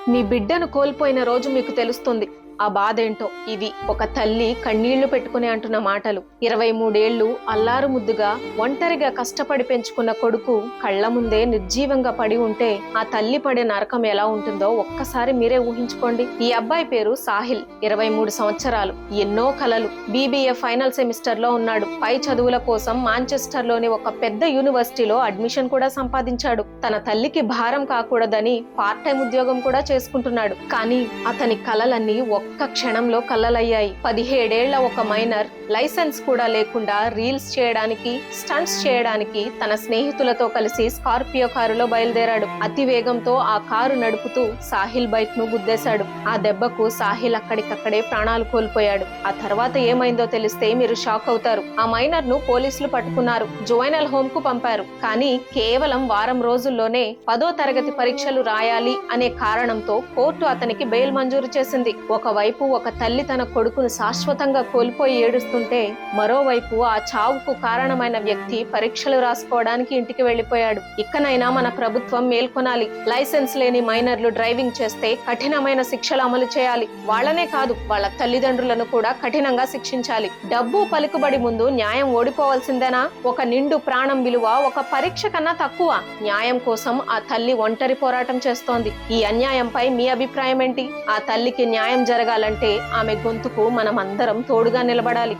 నీ బిడ్డను కోల్పోయిన రోజు మీకు తెలుస్తుంది ఆ బాధేంటో. ఇది ఒక తల్లి కన్నీళ్లు పెట్టుకుని అంటున్న మాటలు. 23 ఏళ్లు అల్లారు ముద్దుగా ఒంటరిగా కష్టపడి పెంచుకున్న కొడుకు కళ్ల ముందే నిర్జీవంగా పడి ఉంటే ఆ తల్లి పడే నరకం ఎలా ఉంటుందో ఒక్కసారి మీరే ఊహించుకోండి. ఈ అబ్బాయి పేరు సాహిల్, 23 సంవత్సరాలు, ఎన్నో కలలు. BBA ఫైనల్ సెమిస్టర్ లో ఉన్నాడు. పై చదువుల కోసం మాంచెస్టర్ లోని ఒక పెద్ద యూనివర్సిటీలో అడ్మిషన్ కూడా సంపాదించాడు. తన తల్లికి భారం కాకూడదని పార్ట్ టైం ఉద్యోగం కూడా చేసుకుంటున్నాడు. కానీ అతని కలలన్నీ ఒక్క క్షణంలో కల్లలయ్యాయి. 17 ఏళ్ల ఒక మైనర్ లైసెన్స్ కూడా లేకుండా రీల్స్ చేయడానికి, స్టంట్స్ చేయడానికి తన స్నేహితులతో కలిసి స్కార్పియో కారులో బయలుదేరాడు. అతి వేగంతో ఆ కారు నడుపుతూ సాహిల్ బైక్ ను గుద్దేశాడు. ఆ దెబ్బకు సాహిల్ అక్కడికక్కడే ప్రాణాలు కోల్పోయాడు. ఆ తర్వాత ఏమైందో తెలిస్తే మీరు షాక్ అవుతారు. ఆ మైనర్ ను పోలీసులు పట్టుకున్నారు. జువైనల్ హోమ్ కు పంపారు. కానీ కేవలం వారం రోజుల్లోనే 10వ తరగతి పరీక్షలు రాయాలి అనే కారణంతో కోర్టు అతనికి బెయిల్ మంజూరు చేసింది. ఒకవైపు ఒక తల్లి తన కొడుకును శాశ్వతంగా కోల్పోయి ఏడుస్తుంటే, మరోవైపు ఆ చావుకు కారణమైన వ్యక్తి పరీక్షలు రాసుకోవడానికి ఇంటికి వెళ్లిపోయాడు. ఇకనైనా మన ప్రభుత్వం మేల్కొనాలి. లైసెన్స్ లేని మైనర్లు డ్రైవింగ్ చేస్తే కఠినమైన శిక్షలు అమలు చేయాలి. వాళ్ళనే కాదు, వాళ్ళ తల్లిదండ్రులను కూడా కఠినంగా శిక్షించాలి. డబ్బు పలుకుబడి ముందు న్యాయం ఓడిపోవాల్సిందేనా? ఒక నిండు ప్రాణం విలువ ఒక పరీక్ష కన్నా తక్కువ. న్యాయం కోసం ఆ తల్లి ఒంటరి పోరాటం చేస్తోంది. ఈ అన్యాయంపై మీ అభిప్రాయం ఏంటి? ఆ తల్లికి న్యాయం జరగాలంటే ఆమె గొంతుకు మనం అందరం తోడుగా నిలబడాలి.